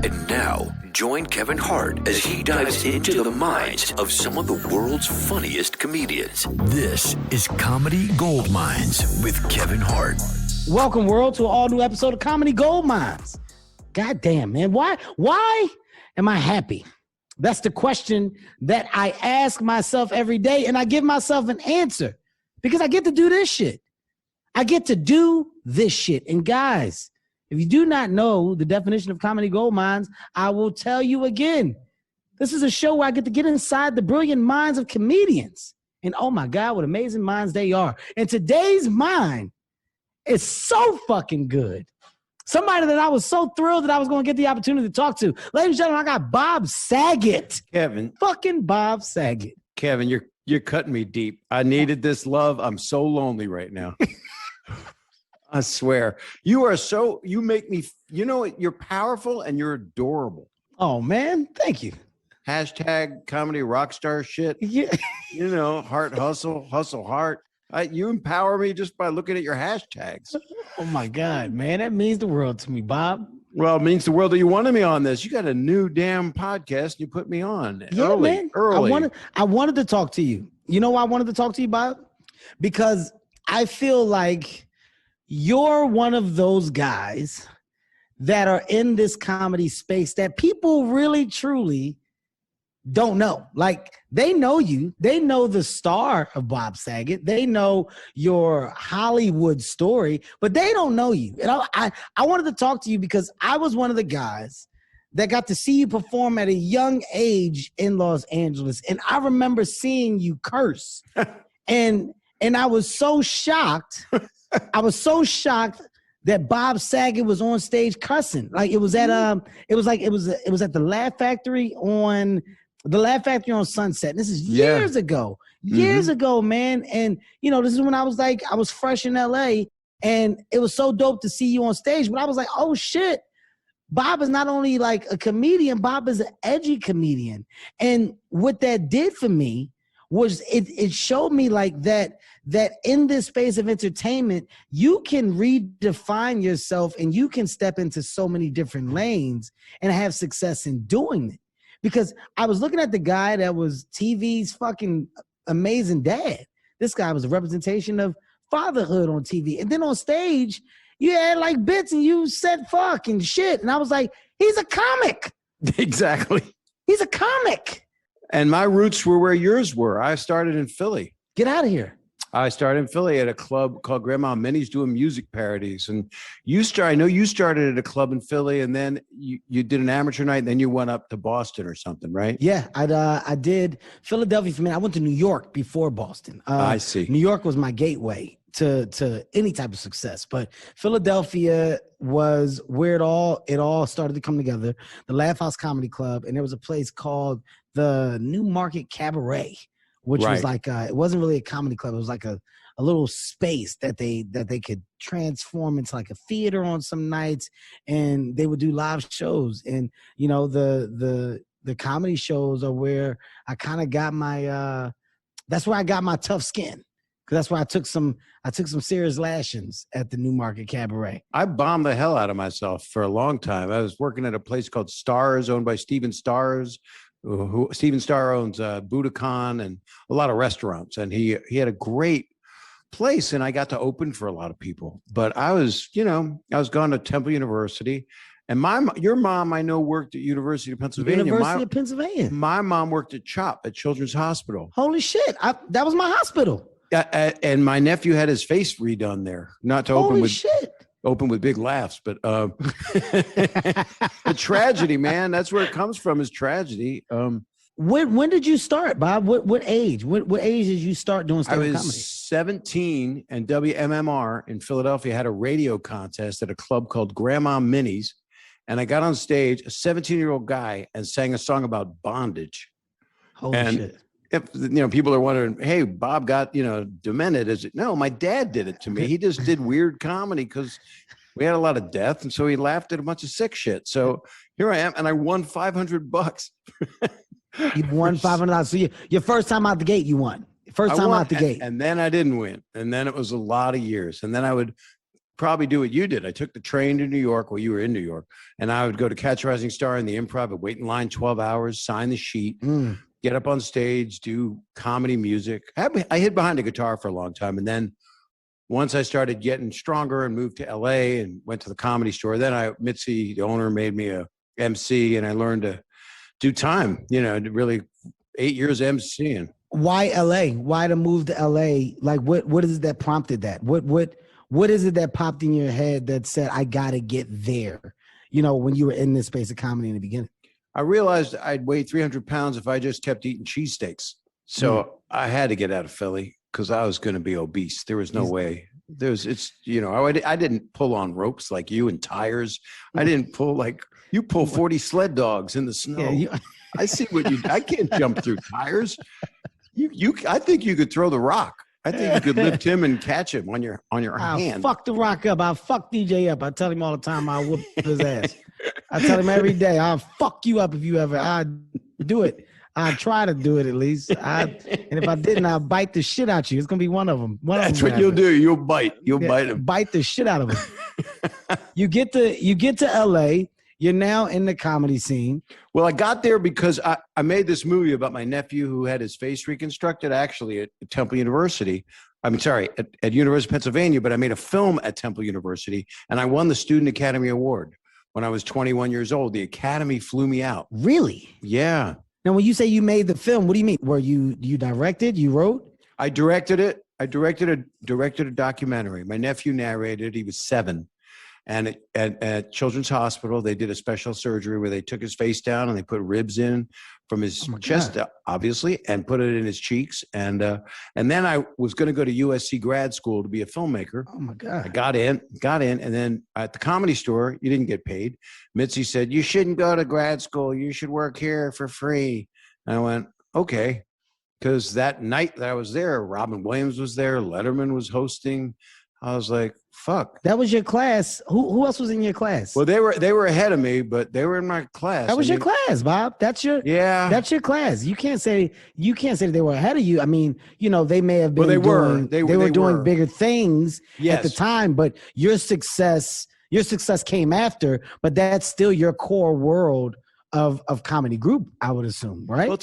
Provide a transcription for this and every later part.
And now, join Kevin Hart as he dives into the minds of some of the world's funniest comedians. This is Comedy Gold Mines with Kevin Hart. Welcome, world, to an all-new episode of Comedy Gold Mines. God damn, man. Why am I happy? That's the question that I ask myself every day, and I give myself an answer because I get to do this shit. I get to do this shit. And guys, if you do not know the definition of Comedy Gold Mines, I will tell you again. This is a show where I get to get inside the brilliant minds of comedians. And oh my God, what amazing minds they are. And today's mind is so fucking good. Somebody that I was so thrilled that I was going to get the opportunity to talk to. Ladies and gentlemen, I got Bob Saget. Kevin. Fucking Bob Saget. Kevin, you're cutting me deep. I needed this love. I'm so lonely right now. I swear. You make me, you're powerful and you're adorable. Oh, man. Thank you. Hashtag comedy rock star shit. Yeah. Heart, hustle, heart. You empower me just by looking at your hashtags. Oh, my God, man. That means the world to me, Bob. Well, it means the world that you wanted me on this. You got a new damn podcast and you put me on. Yeah, early, man. Early. I wanted to talk to you. You know why I wanted to talk to you, Bob? Because I feel like you're one of those guys that are in this comedy space that people really, truly don't know. Like, they know you. They know the star of Bob Saget. They know your Hollywood story, but they don't know you. And I wanted to talk to you because I was one of the guys that got to see you perform at a young age in Los Angeles. And I remember seeing you curse. and I was so shocked. I was so shocked that Bob Saget was on stage cussing. Like, it was at it was at the Laugh Factory on Sunset. This is years ago. Years ago, man. And this is when I was fresh in LA, and it was so dope to see you on stage. But I was like, oh shit. Bob is not only like a comedian, Bob is an edgy comedian. And what that did for me was it showed me like that in this space of entertainment, you can redefine yourself and you can step into so many different lanes and have success in doing it. Because I was looking at the guy that was TV's fucking amazing dad. This guy was a representation of fatherhood on TV. And then on stage, you had like bits and you said fuck and shit. And I was like, he's a comic. Exactly. He's a comic. And my roots were where yours were. I started in Philly. Get out of here. I started in Philly at a club called Grandma Minnie's doing music parodies. And I know you started at a club in Philly, and then you did an amateur night, and then you went up to Boston or something, right? Yeah, I did Philadelphia for a minute. I went to New York before Boston. I see. New York was my gateway to any type of success, but Philadelphia was where it all started to come together. The Laugh House Comedy Club, and there was a place called the New Market Cabaret, which was like it wasn't really a comedy club. It was like a little space that they could transform into like a theater on some nights, and they would do live shows. And the comedy shows are where I kind of got my that's where I got my tough skin. Cause that's where I took some serious lashings at the New Market Cabaret. I bombed the hell out of myself for a long time. I was working at a place called Stars, owned by Steven Stars. Steven Starr owns Budokan and a lot of restaurants, and he had a great place, and I got to open for a lot of people. But I was gone to Temple University, and your mom I know worked at University of Pennsylvania. University of Pennsylvania. My mom worked at CHOP at Children's Hospital. Holy shit! That was my hospital. And my nephew had his face redone there, not to open with big laughs, but a tragedy, man. That's where it comes from, is tragedy. When did you start, Bob? What age? What age did you start doing stand-up comedy? I was 17, and WMMR in Philadelphia had a radio contest at a club called Grandma Minnie's, and I got on stage, a 17-year-old guy, and sang a song about bondage. Holy shit. If people are wondering, hey, Bob got demented. No, my dad did it to me. He just did weird comedy because we had a lot of death, and so he laughed at a bunch of sick shit. So here I am, and I won $500. You won $500. So your first time out the gate, you won. First time out the gate. And then I didn't win. And then it was a lot of years. And then I would probably do what you did. I took the train to New York while you were in New York, and I would go to Catch a Rising Star in the Improv. I'd wait in line 12 hours, sign the sheet, get up on stage, do comedy music. I hid behind a guitar for a long time, and then once I started getting stronger and moved to LA and went to the Comedy Store, then Mitzi, the owner, made me a MC, and I learned to do time. Really 8 years MCing. Why LA? Why to move to LA? Like what is it that prompted that? What is it that popped in your head that said, I gotta get there? When you were in this space of comedy in the beginning. I realized I'd weigh 300 pounds if I just kept eating cheesesteaks. So I had to get out of Philly because I was going to be obese. There was no way. I didn't pull on ropes like you and tires. I didn't pull like you pull 40 sled dogs in the snow. Yeah, I see I can't jump through tires. I think you could throw the rock. I think you could lift him and catch him on your hand. I'll fuck the rock up. I'll fuck DJ up. I tell him all the time I'll whoop his ass. I tell him every day, I'll fuck you up if you ever. I do it. I try to do it at least. And if I didn't, I'll bite the shit out you. It's gonna be one of them. That's what you'll do. You'll bite. You'll bite him. Bite the shit out of him. You get to LA. You're now in the comedy scene. Well, I got there because I made this movie about my nephew who had his face reconstructed actually at Temple University. At University of Pennsylvania, but I made a film at Temple University, and I won the Student Academy Award when I was 21 years old. The Academy flew me out. Really? Yeah. Now, when you say you made the film, what do you mean? Were you directed? You wrote? I directed it. I directed a documentary. My nephew narrated. He was 7. And at Children's Hospital, they did a special surgery where they took his face down and they put ribs in from his chest, obviously, and put it in his cheeks. And then I was going to go to USC grad school to be a filmmaker. Oh my God! I got in, and then at the Comedy Store, you didn't get paid. Mitzi said, "You shouldn't go to grad school. You should work here for free." And I went, "Okay," because that night that I was there, Robin Williams was there, Letterman was hosting. I was like, fuck. That was your class. Who else was in your class? Well, they were ahead of me, but they were in my class. That was your class, Bob. That's your class. You can't say they were ahead of you. I mean, they may have been they were doing bigger things at the time, but your success came after, but that's still your core world of comedy group, I would assume, right? Well,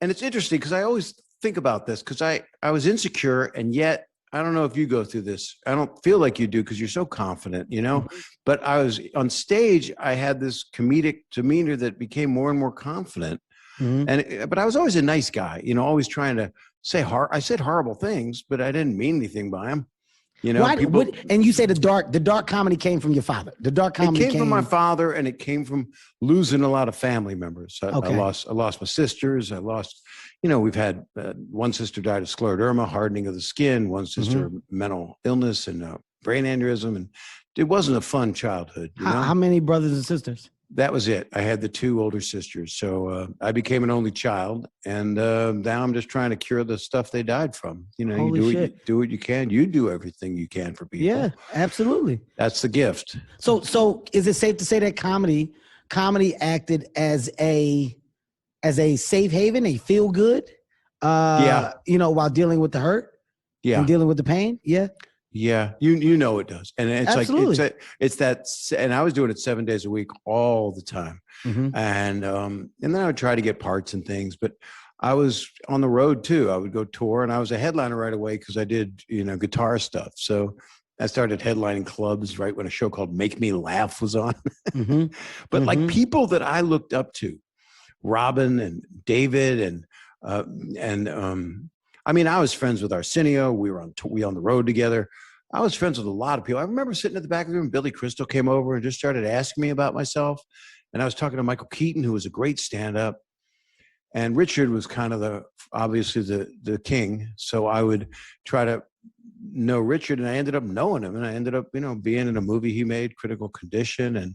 and it's interesting because I always think about this because I was insecure, and yet I don't know if you go through this. I don't feel like you do because you're so confident, But I was on stage. I had this comedic demeanor that became more and more confident. Mm-hmm. But I was always a nice guy, always trying to say I said horrible things, but I didn't mean anything by them. And you say the dark comedy came from your father. The dark comedy came from my father, and it came from losing a lot of family members. I lost my sisters. I lost. We've had one sister died of scleroderma, hardening of the skin. One sister mental illness and brain aneurysm, and it wasn't a fun childhood. How many brothers and sisters? That was it. I had the 2 older sisters, so I became an only child, and now I'm just trying to cure the stuff they died from. You do what you can. You do everything you can for people. Yeah, absolutely. That's the gift. So is it safe to say that comedy acted as a safe haven, a feel good? While dealing with the hurt. Yeah. And dealing with the pain. Yeah. Yeah, you know it does, and it's absolutely. Like it's that, and I was doing it 7 days a week all the time, and then I would try to get parts and things, but I was on the road too. I would go tour, and I was a headliner right away because I did guitar stuff. So I started headlining clubs right when a show called Make Me Laugh was on. But like people that I looked up to, Robin and David and I mean, I was friends with Arsenio. We were on the road together. I was friends with a lot of people. I remember sitting at the back of the room. Billy Crystal came over and just started asking me about myself. And I was talking to Michael Keaton, who was a great stand-up. And Richard was kind of obviously the king. So I would try to know Richard, and I ended up knowing him. And I ended up, being in a movie he made, Critical Condition, and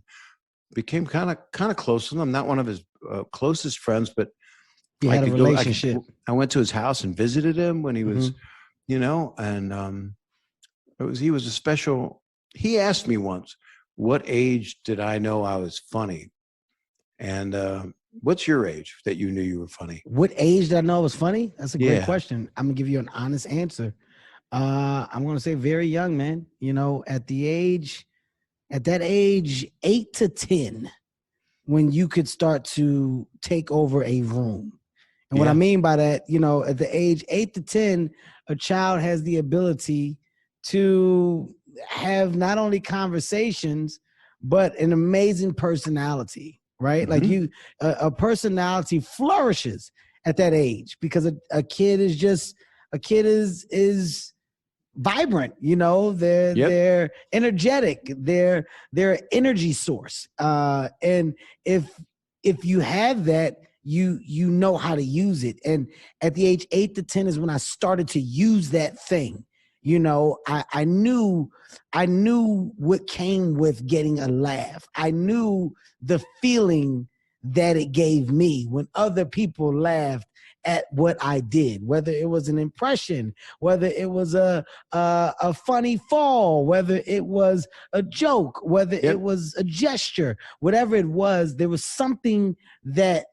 became kind of close with him. Not one of his closest friends, but you had a relationship. I went to his house and visited him when he was, and he was a special. He asked me once, "What age did I know I was funny?" And what's your age that you knew you were funny? What age did I know I was funny? That's a great question. I'm gonna give you an honest answer. I'm going to say very young, man. You know, at that age, 8 to 10, when you could start to take over a room. And what I mean by that, you know, at the age 8 to 10, a child has the ability to have not only conversations, but an amazing personality, right? Like a personality flourishes at that age because a kid is vibrant, you know, they're energetic, they're energy source. And if you have that, you know how to use it. And at the age 8 to 10 is when I started to use that thing. You know, I knew what came with getting a laugh. I knew the feeling that it gave me when other people laughed at what I did, whether it was an impression, whether it was a funny fall, whether it was a joke, whether it was a gesture, whatever it was, there was something that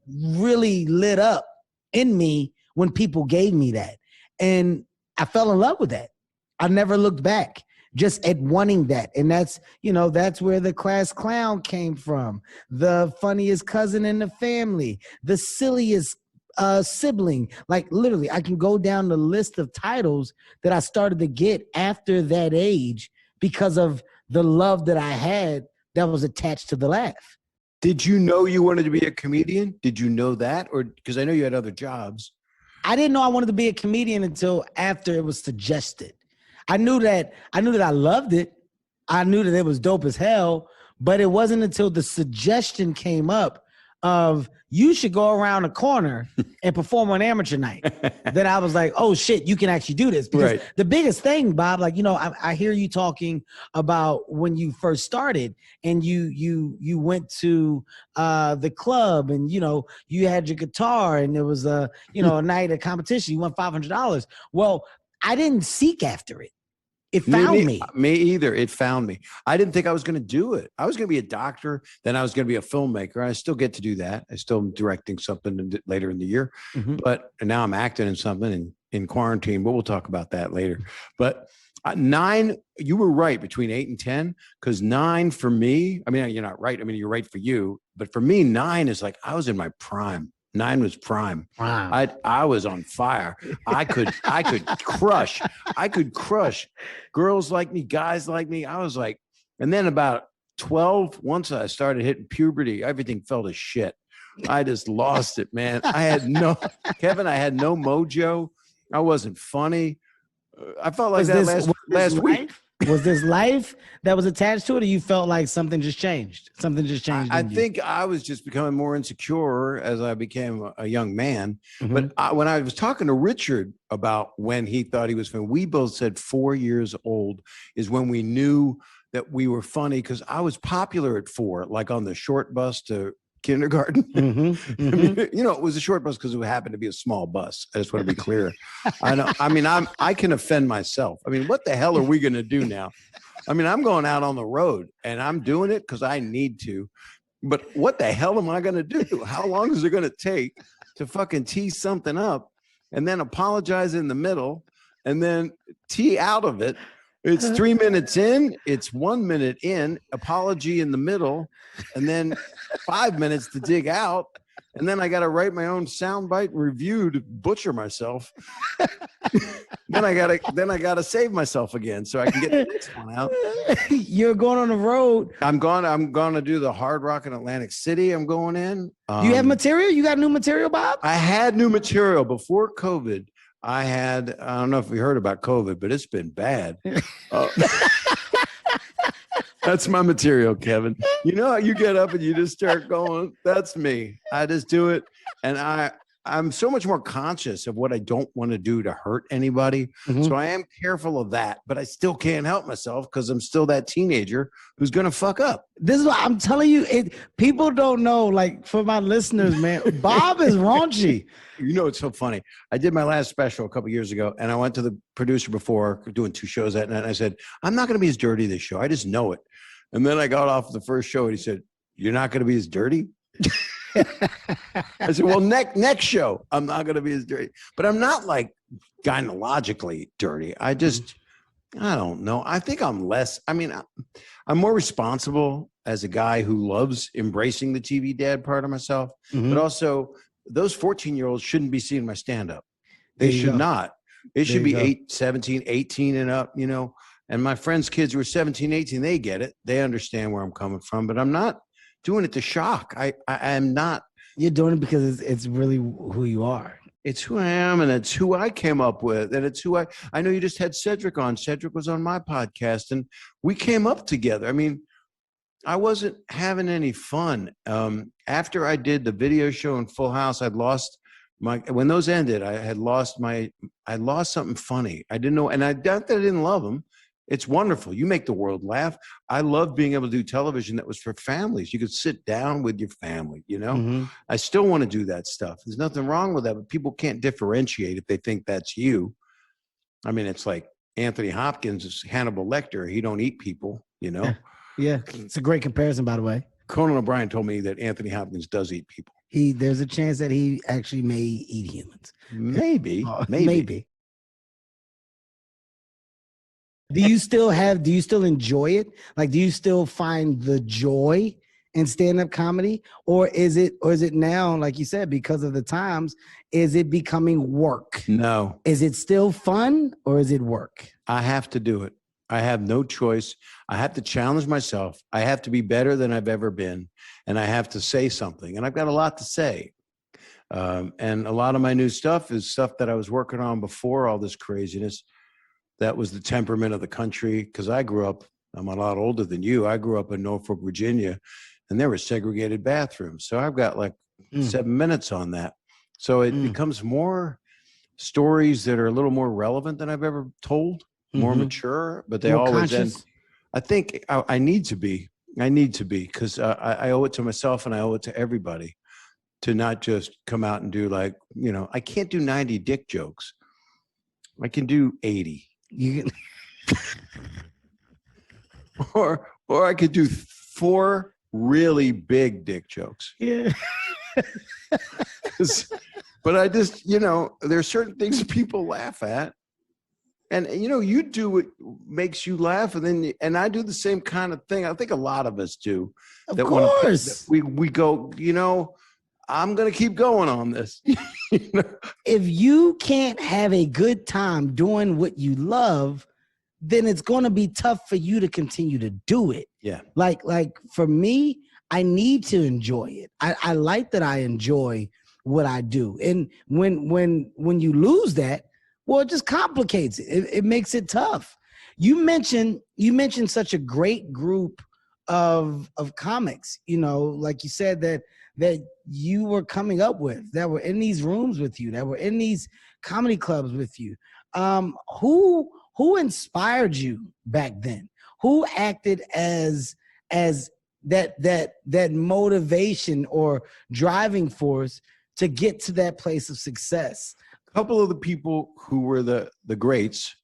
really lit up in me when people gave me that. And I fell in love with that. I never looked back, just at wanting that. And that's, you know, that's where the class clown came from. The funniest cousin in the family, the silliest sibling. Like literally, I can go down the list of titles that I started to get after that age because of the love that I had that was attached to the laugh. Did you know you wanted to be a comedian? Did you know that? Or because I know you had other jobs. I didn't know I wanted to be a comedian until after it was suggested. I knew that I loved it. I knew that it was dope as hell, but it wasn't until the suggestion came up of you should go around the corner and perform on amateur night that I was like, oh shit, you can actually do this. Because the biggest thing, Bob, like, you know, I hear you talking about when you first started and you went to the club and, you know, you had your guitar and there was a night of competition. You won $500. Well, I didn't seek after it. It found me. Me either. It found me. I didn't think I was going to do it. I was going to be a doctor. Then I was going to be a filmmaker. I still get to do that. I still am directing something later in the year. But now I'm acting in something in quarantine. But we'll talk about that later. But 9, you were right between 8 and 10. Because 9 for me, I mean, you're not right. I mean, you're right for you. But for me, 9 is like I was in my prime. 9 was prime. Wow. I was on fire. I could crush. I could crush girls like me, guys like me. I was like, and then about 12, once I started hitting puberty, everything fell to shit. I just lost it, man. I had no mojo. I wasn't funny. I felt like last week. Was this life that was attached to it, or you felt like something just changed? I think I was just becoming more insecure as I became a young man. But when I was talking to Richard about when he thought he was funny, we both said 4 years old is when we knew that we were funny, because I was popular at 4, like on the short bus to kindergarten. You know, it was a short bus because it happened to be a small bus. I just want to be clear. I know. I mean, I can offend myself. I mean, what the hell are we going to do now? I mean, I'm going out on the road and I'm doing it because I need to. But what the hell am I going to do? How long is it going to take to fucking tee something up and then apologize in the middle and then tee out of it? It's 3 minutes in, it's 1 minute in, apology in the middle, and then 5 minutes to dig out. And then I got to write my own soundbite and review to butcher myself. then I got to save myself again so I can get the next one out. You're going on the road. I'm going to do the Hard Rock in Atlantic City. I'm going in. Do you have material? You got new material, Bob? I had new material before COVID. I don't know if we heard about COVID, but it's been bad. That's my material, Kevin. You know how you get up and you just start going, that's me. I just do it. And I'm so much more conscious of what I don't want to do to hurt anybody. So I am careful of that, but I still can't help myself because I'm still that teenager who's going to fuck up. This is what I'm telling you. People don't know, like, for my listeners, man, Bob is raunchy. You know, it's so funny. I did my last special a couple years ago, and I went to the producer before doing 2 shows that night, and I said, I'm not going to be as dirty this show. I just know it. And then I got off the first show, and he said, you're not going to be as dirty? I said, well, next show, I'm not going to be as dirty. But I'm not like gynecologically dirty. I don't know. I think I'm less. I mean, I'm more responsible as a guy who loves embracing the TV dad part of myself. But also, those 14-year-olds shouldn't be seeing my stand-up. They should not. It should be 17, 18 and up, you know. And my friends' kids who are 17, 18, they get it. They understand where I'm coming from. But I'm not doing it to shock. I am not. You're doing it because it's really who you are. It's who I am, and it's who I came up with, and it's who I know you just had Cedric on. Cedric was on my podcast, and we came up together. I mean, I wasn't having any fun. After I did the video show in Full House, when those ended, I lost something funny. I didn't know, and I doubt that I didn't love them. It's wonderful. You make the world laugh. I love being able to do television that was for families. You could sit down with your family, you know? I still want to do that stuff. There's nothing wrong with that, but people can't differentiate if they think that's you. I mean, it's like Anthony Hopkins is Hannibal Lecter. He don't eat people, you know? Yeah. It's a great comparison, by the way. Conan O'Brien told me that Anthony Hopkins does eat people. There's a chance that he actually may eat humans. Maybe. Do you still enjoy it? Like, do you still find the joy in stand-up comedy? Or is it now, like you said, because of the times, is it becoming work? No. Is it still fun or is it work? I have to do it. I have no choice. I have to challenge myself. I have to be better than I've ever been. And I have to say something. And I've got a lot to say. And a lot of my new stuff is stuff that I was working on before all this craziness. That was the temperament of the country. Because I'm a lot older than you. I grew up in Norfolk, Virginia, and there were segregated bathrooms. So I've got like 7 minutes on that. So it becomes more stories that are a little more relevant than I've ever told, more mature, but they more always conscious. End. I think I need to be. Because I owe it to myself and I owe it to everybody to not just come out and do like, you know, I can't do 90 dick jokes. I can do 80. You or I could do 4 really big dick jokes. Yeah. But I just, you know, there's certain things people laugh at. And, you know, you do what makes you laugh. And I do the same kind of thing. I think a lot of us do. Of course. We go, you know, I'm going to keep going on this. You know? If you can't have a good time doing what you love, then it's going to be tough for you to continue to do it. Yeah. Like for me, I need to enjoy it. I like that I enjoy what I do. And when you lose that, well, it just complicates it. It makes it tough. You mentioned such a great group of comics, you know, like you said that you were coming up with, that were in these rooms with you, that were in these comedy clubs with you. Who inspired you back then? Who acted as that motivation or driving force to get to that place of success? A couple of the people who were the greats,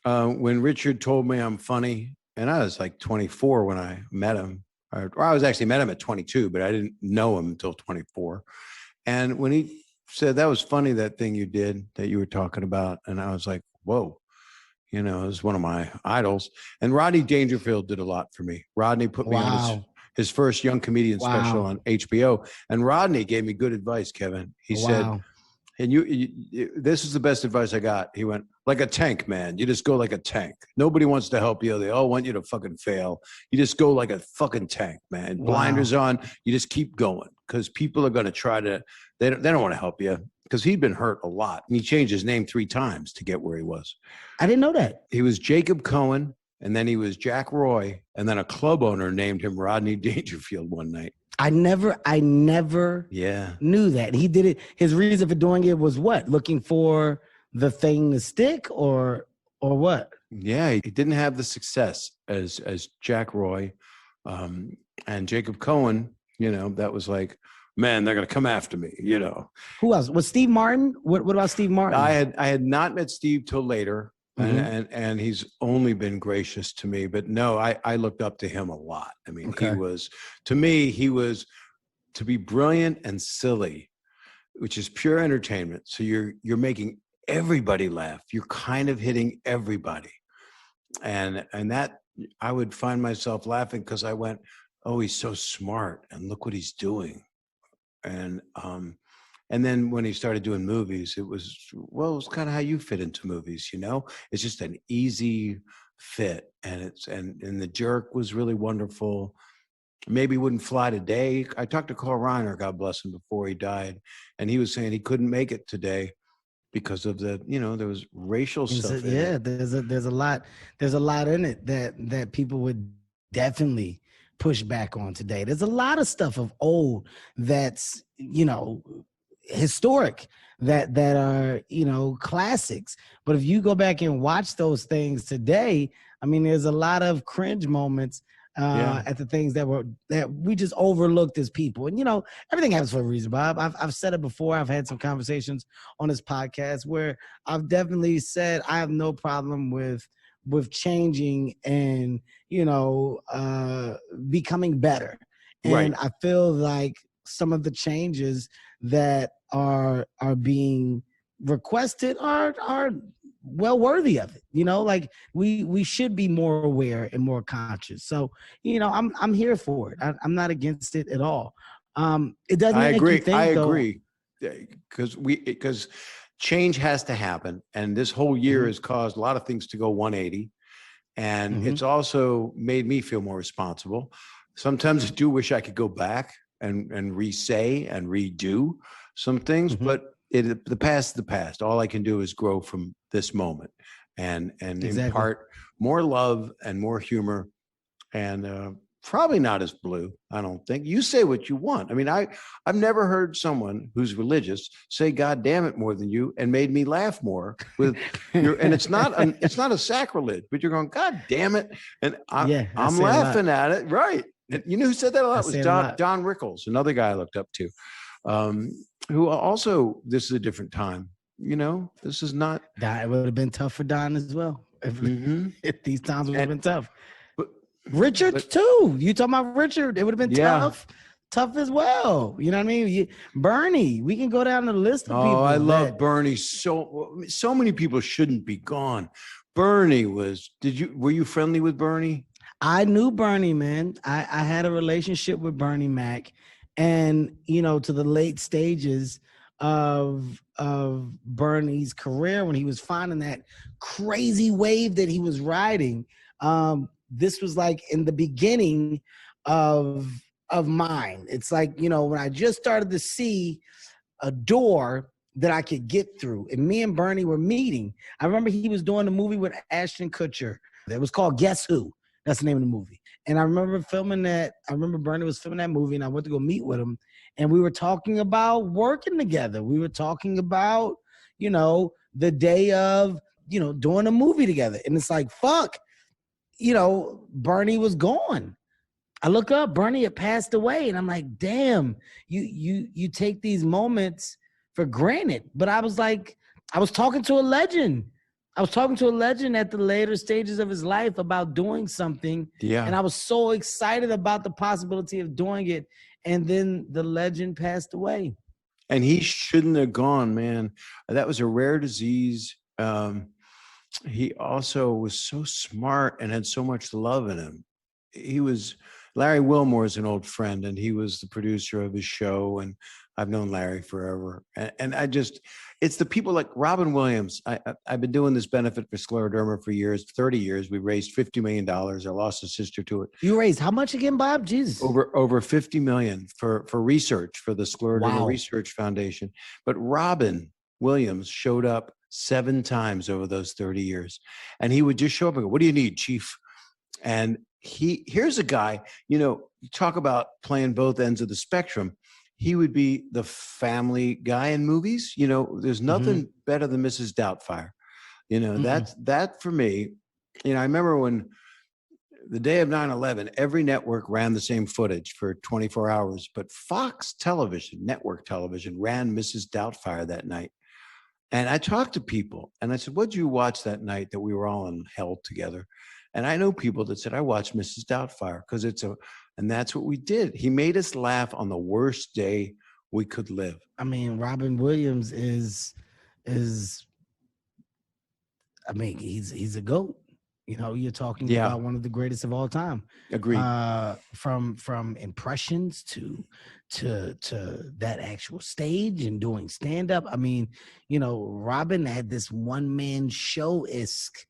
when Richard told me I'm funny, and I was like 24 when I met him, or I was actually met him at 22, but I didn't know him until 24. And when he said, that was funny, that thing you did that you were talking about. And I was like, whoa, you know, it was one of my idols. And Rodney Dangerfield did a lot for me. Rodney put me on his first young comedian special on HBO. And Rodney gave me good advice, Kevin. He said, and you, this is the best advice I got. He went, like a tank, man. You just go like a tank. Nobody wants to help you. They all want you to fucking fail. You just go like a fucking tank, man. Blinders on. You just keep going, because people are going to try to, they don't want to help you, because he'd been hurt a lot. And he changed his name 3 times to get where he was. I didn't know that. He was Jacob Cohen, and then he was Jack Roy, and then a club owner named him Rodney Dangerfield one night. I never knew that. He did it. His reason for doing it was what? Looking for the thing to stick or what? Yeah, he didn't have the success as Jack Roy. And Jacob Cohen, you know, that was like, man, they're going to come after me, you know. Who else? Was Steve Martin? What about Steve Martin? I had not met Steve till later. And he's only been gracious to me, but no, I looked up to him a lot. I mean, he was to be brilliant and silly, which is pure entertainment. So you're making everybody laugh. You're kind of hitting everybody. And that I would find myself laughing because I went, oh, he's so smart and look what he's doing. And then when he started doing movies, it was kind of how you fit into movies, you know? It's just an easy fit. And The Jerk was really wonderful. Maybe Wouldn't Fly Today. I talked to Carl Reiner, God bless him, before he died. And he was saying he couldn't make it today because of there was racial stuff in it. There's a lot in it that people would definitely push back on today. There's a lot of stuff of old that's, historic, that are, classics. But if you go back and watch those things today, I mean, there's a lot of cringe moments at the things that we just overlooked as people. And, everything happens for a reason, Bob. I've said it before. I've had some conversations on this podcast where I've definitely said I have no problem with changing and, becoming better. And Right. I feel like some of the changes that are being requested are well worthy of it. Like we should be more aware and more conscious. So, I'm here for it. I'm not against it at all. It doesn't make you think, I though, agree. Because change has to happen. And this whole year has caused a lot of things to go 180. And it's also made me feel more responsible. Sometimes I do wish I could go back and re-say and redo some things, but the past is the past. All I can do is grow from this moment and impart more love and more humor, and probably not as blue. I don't think. You say what you want. I mean, I've never heard someone who's religious say "God damn it" more than you, and made me laugh more with your. And it's not a sacrilege, but you're going, "God damn it," and I'm laughing at it, right? And you know who said that a lot was Don Rickles, another guy I looked up to, who also, this is a different time. This is not. It would have been tough for Don as well. If these times would have been tough. Richard too. You talking about Richard? It would have been tough as well. You know what I mean? Bernie. We can go down the list of people. Oh, I love Bernie. So many people shouldn't be gone. Bernie was. Were you friendly with Bernie? I knew Bernie, man. I had a relationship with Bernie Mac, and to the late stages of Bernie's career, when he was finding that crazy wave that he was riding. This was like in the beginning of mine. It's like, when I just started to see a door that I could get through, and me and Bernie were meeting. I remember he was doing a movie with Ashton Kutcher. It was called Guess Who? That's the name of the movie. And I remember filming that. I remember Bernie was filming that movie, and I went to go meet with him. And we were talking about working together. We were talking about, the day of, doing a movie together. And it's like, fuck, Bernie was gone. I look up, Bernie had passed away. And I'm like, damn, you take these moments for granted. But I was like, I was talking to a legend. I was talking to a legend at the later stages of his life about doing something. Yeah. And I was so excited about the possibility of doing it. And then the legend passed away. And he shouldn't have gone, man. That was a rare disease. He also was so smart and had so much love in him. Larry Wilmore is an old friend, and he was the producer of his show. And I've known Larry forever. And it's the people like Robin Williams. I've been doing this benefit for scleroderma for years, 30 years. We raised $50 million. I lost a sister to it. You raised how much again, Bob? Jesus. Over 50 million for research, for the Scleroderma Research Foundation. But Robin Williams showed up 7 times over those 30 years. And he would just show up and go, "What do you need, Chief?" And here's a guy, you talk about playing both ends of the spectrum. He would be the family guy in movies. There's nothing better than Mrs. Doubtfire. That for me, I remember when the day of 9/11, every network ran the same footage for 24 hours, but Fox Television, network television, ran Mrs. Doubtfire that night. And I talked to people and I said, "What'd you watch that night that we were all in hell together?" And I know people that said, "I watched Mrs. Doubtfire because it's And that's what we did. He made us laugh on the worst day we could live. I mean, Robin Williams is I mean, he's a GOAT. You know, you're talking about one of the greatest of all time. Agreed. From impressions to that actual stage and doing stand up. I mean, you know, Robin had this one man show-esque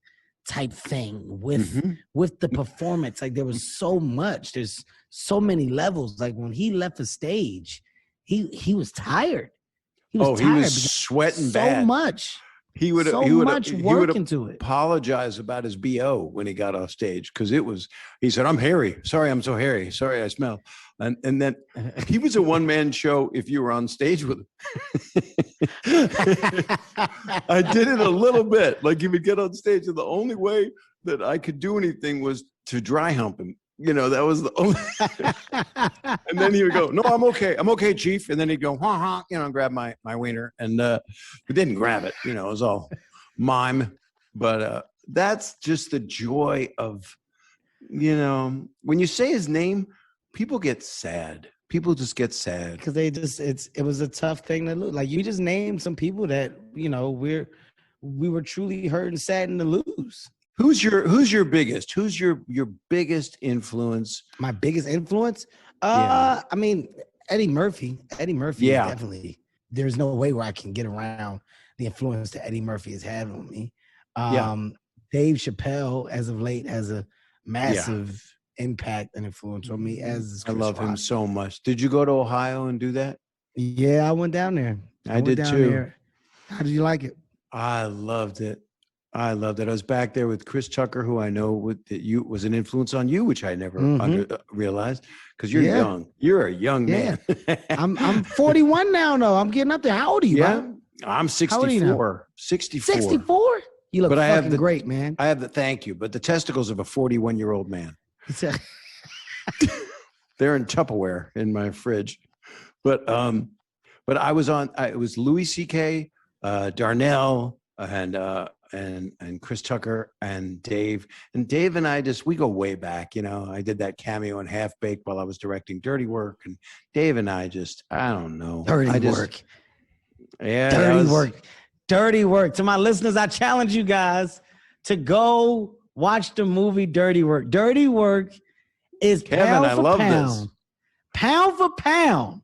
type thing with the performance. Like there was so much. There's so many levels. Like when he left the stage, he was tired. He was sweating so bad. Much. He would into it. Apologize about his BO when he got off stage because he said, "I'm hairy. Sorry, I'm so hairy. Sorry, I smell." And then he was a one-man show if you were on stage with him. I did it a little bit. Like he would get on stage, and the only way that I could do anything was to dry hump him. You know, that was the only. And then he would go, "No, I'm okay, Chief." And then he'd go, "Ha ha," you know, and grab my wiener, and we didn't grab it. You know, it was all mime. But that's just the joy of, you know, when you say his name, people get sad. People just get sad because it was a tough thing to lose. Like you just named some people that, you know, we were truly hurt and saddened to lose. Who's your biggest? Who's your biggest influence? My biggest influence? I mean, Eddie Murphy. Yeah. Definitely. There's no way where I can get around the influence that Eddie Murphy has had on me. Dave Chappelle, as of late, has a massive impact and influence on me. I love him so much. Did you go to Ohio and do that? Yeah, I went down there. I did too. There. How did you like it? I loved it. I was back there with Chris Tucker, who I know was an influence on you, which I never realized because you're young. You're a young man. I'm 41 now, though. I'm getting up there. How old are you? Yeah, bro? I'm 64. 64. 64? You look fucking great, man. Thank you. But the testicles of a 41-year-old man. They're in Tupperware in my fridge. But I was on. It was Louis C.K., Darnell, and Chris Tucker and Dave. And Dave and I we go way back. You know, I did that cameo in Half Baked while I was directing Dirty Work. And Dave and I I don't know. Dirty Work. Yeah. Dirty Work. To my listeners, I challenge you guys to go watch the movie Dirty Work. Dirty Work is pound for pound,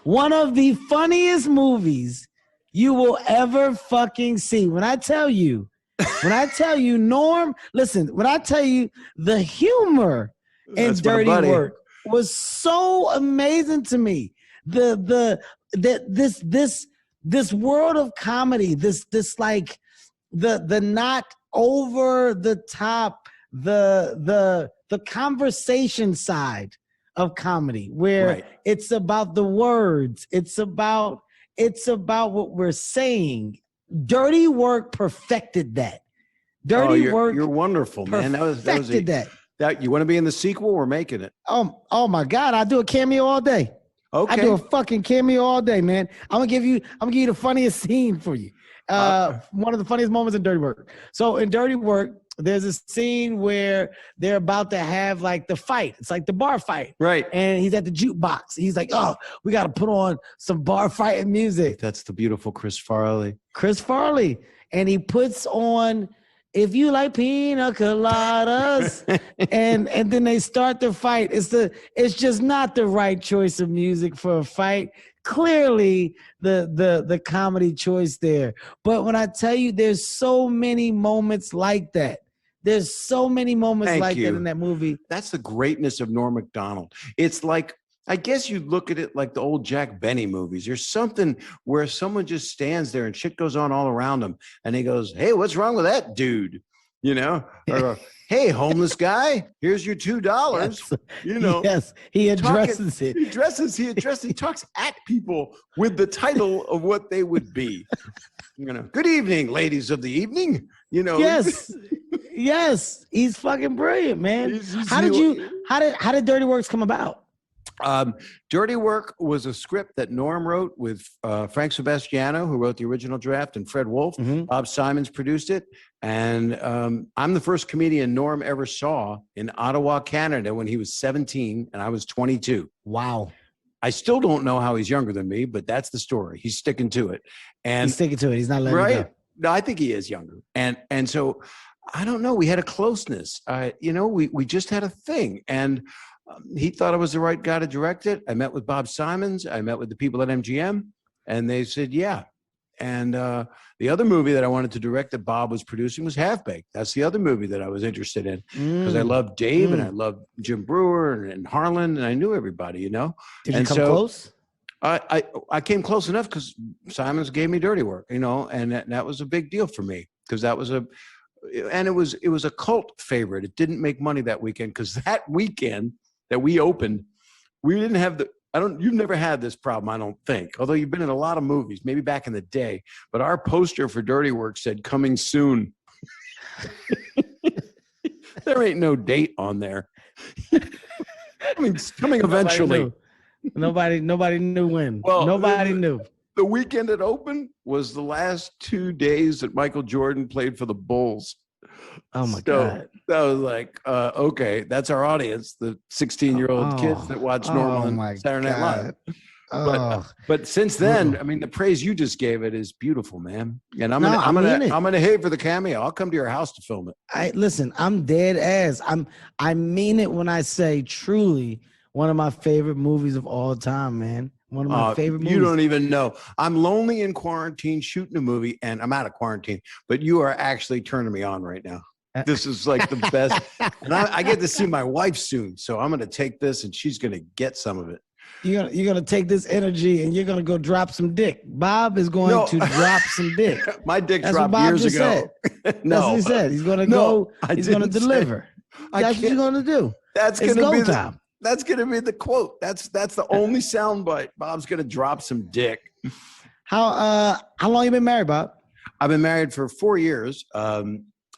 one of the funniest movies you will ever fucking see. When I tell you, Norm, listen, when I tell you the humor in Dirty Work was so amazing to me. This world of comedy, this like the not over the top, the conversation side of comedy where it's about the words, it's about what we're saying. Dirty Work perfected that. Work. You're wonderful, man. That you want to be in the sequel? We're making it. Oh my God! I do a cameo all day. Okay. I do a fucking cameo all day, man. I'm gonna give you the funniest scene for you. One of the funniest moments in Dirty Work. So in Dirty Work, there's a scene where they're about to have like the fight. It's like the bar fight. Right. And he's at the jukebox. He's like, "Oh, we got to put on some bar fighting music." That's the beautiful Chris Farley. And he puts on "If You Like Pina Coladas," and then they start the fight. It's just not the right choice of music for a fight. Clearly the comedy choice there. But when I tell you, there's so many moments like that. There's so many moments that in that movie. That's the greatness of Norm Macdonald. It's like, I guess you look at it like the old Jack Benny movies. There's something where someone just stands there and shit goes on all around him. And he goes, "Hey, what's wrong with that dude?" You know? Or, "Hey, homeless guy, here's your $2. Yes. You know? Yes, he addresses it. He talks at people with the title of what they would be. You know, "Good evening, ladies of the evening." You know? Yes. He's fucking brilliant, man. How did Dirty Works come about? Dirty Work was a script that Norm wrote with Frank Sebastiano, who wrote the original draft, and Fred Wolf. Mhm. Bob Simons produced it. And I'm the first comedian Norm ever saw in Ottawa, Canada, when he was 17 and I was 22. Wow. I still don't know how he's younger than me, but that's the story. He's sticking to it. And He's sticking to it. He's not letting it go. No, I think he is younger. And so I don't know. We had a closeness. We just had a thing. And he thought I was the right guy to direct it. I met with Bob Simons. I met with the people at MGM, and they said, yeah. And the other movie that I wanted to direct that Bob was producing was Half Baked. That's the other movie that I was interested in because I loved Dave and I loved Jim Brewer and Harlan, and I knew everybody, you know. Did you come close? I came close enough because Simons gave me Dirty Work, you know, and that was a big deal for me because it was a cult favorite. It didn't make money that weekend because that weekend that we opened, we didn't have you've never had this problem, I don't think, although you've been in a lot of movies, maybe back in the day, but our poster for Dirty Work said coming soon. There ain't no date on there. I mean, it's coming eventually. Nobody knew when. Well, nobody knew. The weekend it opened was the last 2 days that Michael Jordan played for the Bulls. Oh my God. That was like, okay, that's our audience, the 16-year-old kids that watch Normal and Saturday Night Live. But since then, I mean, the praise you just gave it is beautiful, man. And I'm gonna hate for the cameo. I'll come to your house to film it. Listen, I'm dead ass. I mean it when I say truly one of my favorite movies of all time, man. One of my favorite movies. You don't even know. I'm lonely in quarantine shooting a movie, and I'm out of quarantine, but you are actually turning me on right now. This is like the best. And I get to see my wife soon, so I'm going to take this, and she's going to get some of it. You're gonna take this energy, and you're going to go drop some dick. Bob is going to drop some dick. My dick dropped years ago. That's what he said. He's going to go. He's going to deliver. That's what he's going to do. That's going to be time. That's going to be the quote. That's the only soundbite. Bob's going to drop some dick. How long you been married, Bob? I've been married for 4 years.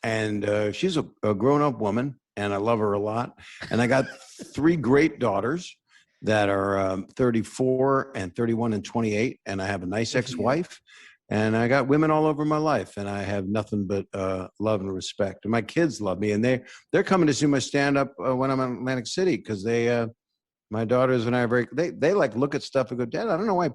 And she's a grown-up woman, and I love her a lot. And I got 3 great daughters that are 34 and 31 and 28. And I have a nice ex-wife. And I got women all over my life, and I have nothing but love and respect. And my kids love me, and they're coming to see my stand-up when I'm in Atlantic City because my daughters and I are they like look at stuff and go, Dad, I don't know why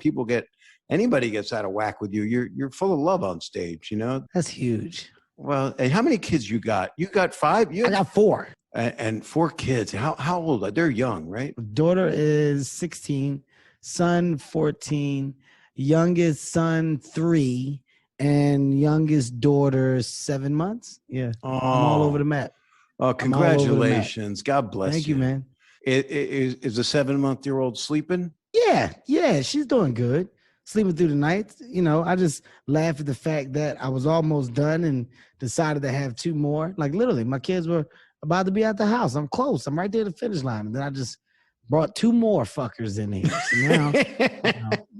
anybody gets out of whack with you. You're full of love on stage, you know. That's huge. Well, how many kids you got? You got 5? I got 4. And 4 kids. How old are they? They're young, right? Daughter is 16, son 14. Youngest son 3 and youngest daughter 7 months. Yeah. I'm all over the map. Oh, congratulations. God bless you. Thank you, man. Is the 7-month-old sleeping? Yeah. She's doing good. Sleeping through the night. You know, I just laugh at the fact that I was almost done and decided to have 2 more. Like literally, my kids were about to be at the house. I'm close. I'm right there at the finish line. And then I just brought 2 more fuckers in here. So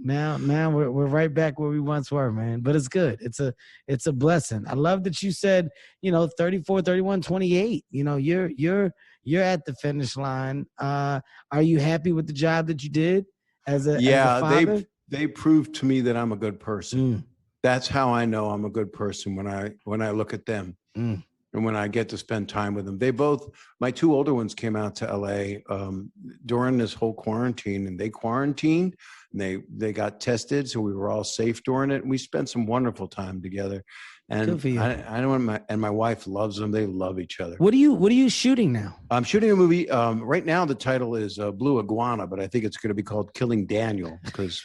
now we're right back where we once were, man. But it's good. It's a blessing. I love that you said, 34, 31, 28. You're at the finish line. Are you happy with the job that you did as a father? They proved to me that I'm a good person. That's how I know I'm a good person when I look at them. And when I get to spend time with them. My 2 older ones came out to LA during this whole quarantine, and they quarantined and they got tested. So we were all safe during it. And we spent some wonderful time together. And good for you. I know my wife loves them. They love each other. What are you shooting now? I'm shooting a movie. Right now the title is Blue Iguana, but I think it's going to be called Killing Daniel because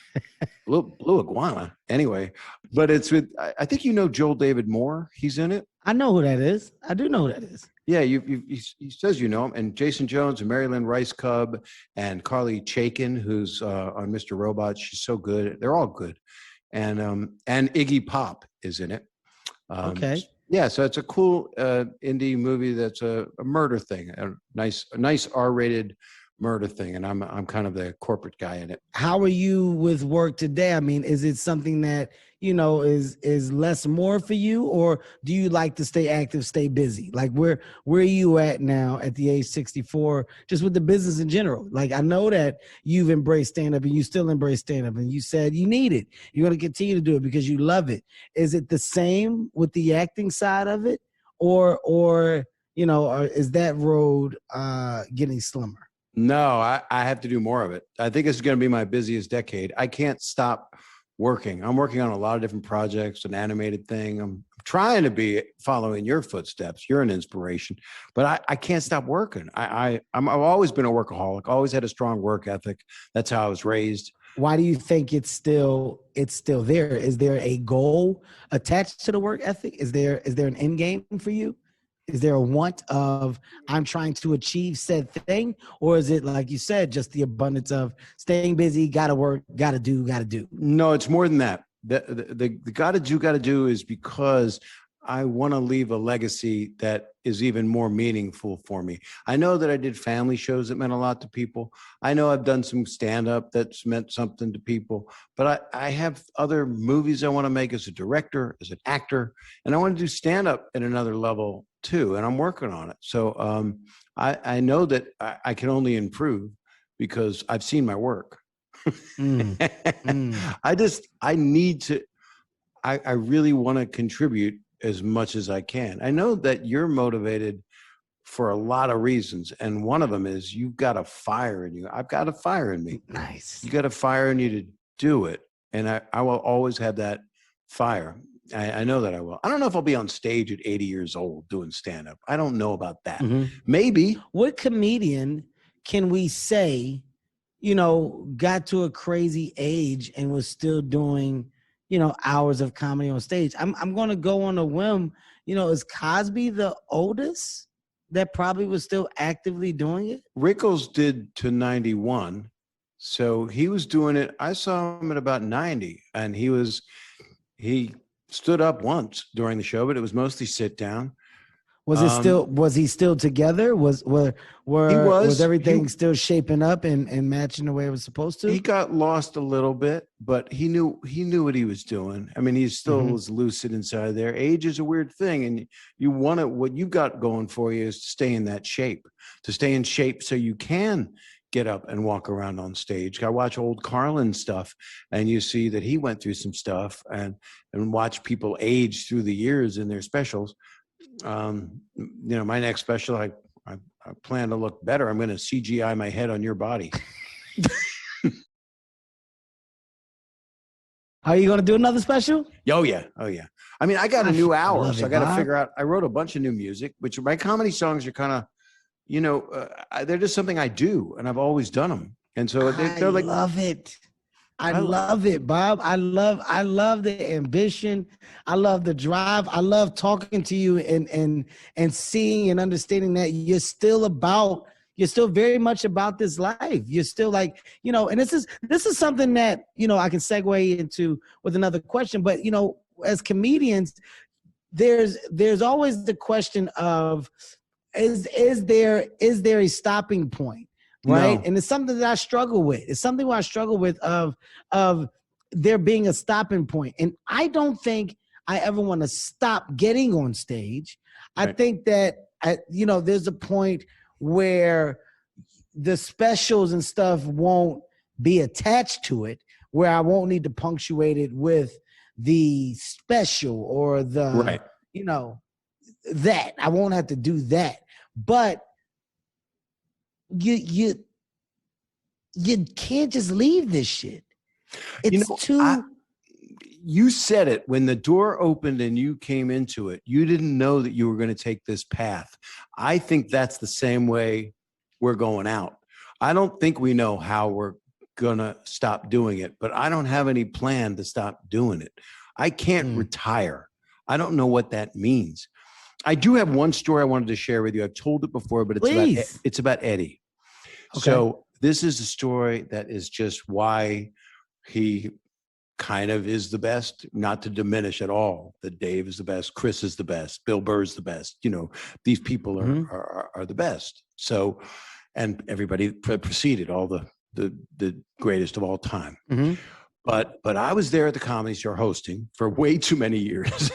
Blue Iguana. Anyway, but it's with, I think Joel David Moore. He's in it. I know who that is. I do know who that is. Yeah, he says you know him. And Jason Jones and Mary Lynn Rice Cub and Carly Chaikin, who's on Mr. Robot. She's so good. They're all good. And Iggy Pop is in it. Okay. Yeah, so it's a cool indie movie that's a murder thing. A nice R-rated murder thing, and I'm kind of the corporate guy in it. How are you with work today? I mean, is it something that, you know, is less more for you, or do you like to stay active, stay busy? Like where are you at now at the age 64, just with the business in general? Like I know that you've embraced stand-up and you still embrace stand-up, and you said you need it. You're going to continue to do it because you love it. Is it the same with the acting side of it, or you know, or is that road getting slimmer? No, I have to do more of it. I think it's going to be my busiest decade. I can't stop working. I'm working on a lot of different projects, an animated thing. I'm trying to be following your footsteps. You're an inspiration, but I can't stop working. I've always been a workaholic, always had a strong work ethic. That's how I was raised. Why do you think it's still there? Is there a goal attached to the work ethic? Is there an end game for you? Is there a want of I'm trying to achieve said thing? Or is it, like you said, just the abundance of staying busy, gotta work, gotta do? No, it's more than that. The gotta do is because I want to leave a legacy that is even more meaningful for me. I know that I did family shows that meant a lot to people. I know I've done some stand-up that's meant something to people, but I have other movies I want to make as a director, as an actor, and I want to do stand-up at another level too, and I'm working on it. So I know that I can only improve because I've seen my work. I really want to contribute as much as I can. I know that you're motivated for a lot of reasons, and one of them is you've got a fire in you. I've got a fire in me. Nice. You got a fire in you to do it, and I will always have that fire. I know that I will. I don't know if I'll be on stage at 80 years old doing stand-up. I don't know about that. Maybe. What comedian can we say, you know, got to a crazy age and was still doing, you know, hours of comedy on stage? I'm going to go on a whim. You know, is Cosby the oldest that probably was still actively doing it? Rickles did to 91. So he was doing it. I saw him at about 90, and he stood up once during the show, but it was mostly sit down. Was he still together? Was everything still shaping up and matching the way it was supposed to? He got lost a little bit, but he knew what he was doing. I mean, he still was lucid inside there. Age is a weird thing, and you want to, what you got going for you is to stay in that shape, so you can get up and walk around on stage. I watch old Carlin stuff, and you see that he went through some stuff, and watch people age through the years in their specials. You know, my next special, I plan to look better. I'm going to CGI my head on your body. Are you going to do another special? Oh yeah. I mean, I got a new hour, so I got to figure out. I wrote a bunch of new music, which my comedy songs are kind of, you know, they're just something I do, and I've always done them, and so they're like, love it. I love it, Bob. I love the ambition. I love the drive. I love talking to you and seeing and understanding that you're still very much about this life. You're still like, you know, and this is something that, you know, I can segue into with another question, but you know, as comedians, there's always the question of is there a stopping point? Right. No. And it's something that I struggle with. It's something where I struggle with of there being a stopping point. And I don't think I ever want to stop getting on stage. Right. I think that, you know, there's a point where the specials and stuff won't be attached to it, where I won't need to punctuate it with the special or the, right. You know, that I won't have to do that. But you can't just leave this shit. It's, you know, you said it when the door opened and you came into it. You didn't know that you were going to take this path. I think that's the same way we're going out. I don't think we know how we're going to stop doing it, but I don't have any plan to stop doing it. I can't retire. I don't know what that means. I do have one story I wanted to share with you. I've told it before, but it's about Eddie. Okay. So this is a story that is just why he kind of is the best, not to diminish at all that Dave is the best, Chris is the best, Bill Burr's the best. You know, these people are the best. So and everybody proceeded, all the greatest of all time. Mm-hmm. But I was there at the Comedy Store hosting for way too many years.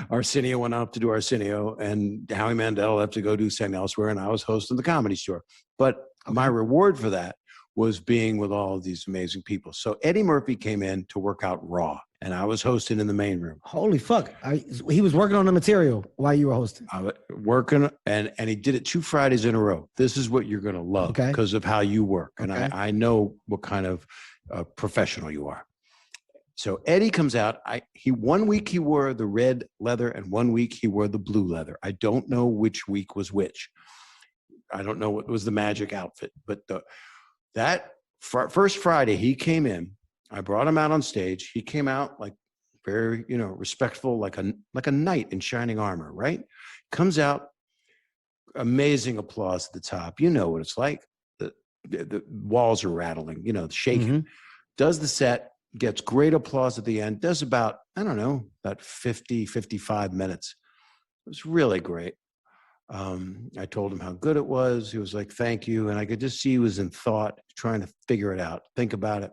Arsenio went up to do Arsenio, and Howie Mandel left to go do something elsewhere, and I was hosting the Comedy Store. But my reward for that was being with all of these amazing people. So Eddie Murphy came in to work out Raw, and I was hosting in the main room. Holy fuck. He was working on the material while you were hosting. I was working, and he did it 2 Fridays in a row. This is what you're going to love because of how you work. And I know what kind of professional you are. So Eddie comes out. One week he wore the red leather, and one week he wore the blue leather. I don't know which week was which. I don't know what was the magic outfit, but that first Friday he came in. I brought him out on stage. He came out like very, respectful, like a knight in shining armor. Right? Comes out, amazing applause at the top. You know what it's like. The walls are rattling. Shaking. Mm-hmm. Does the set, gets great applause at the end. Does about 50, 55 minutes. It was really great. I told him how good it was. He was like, thank you. And I could just see he was in thought, trying to figure it out, think about it.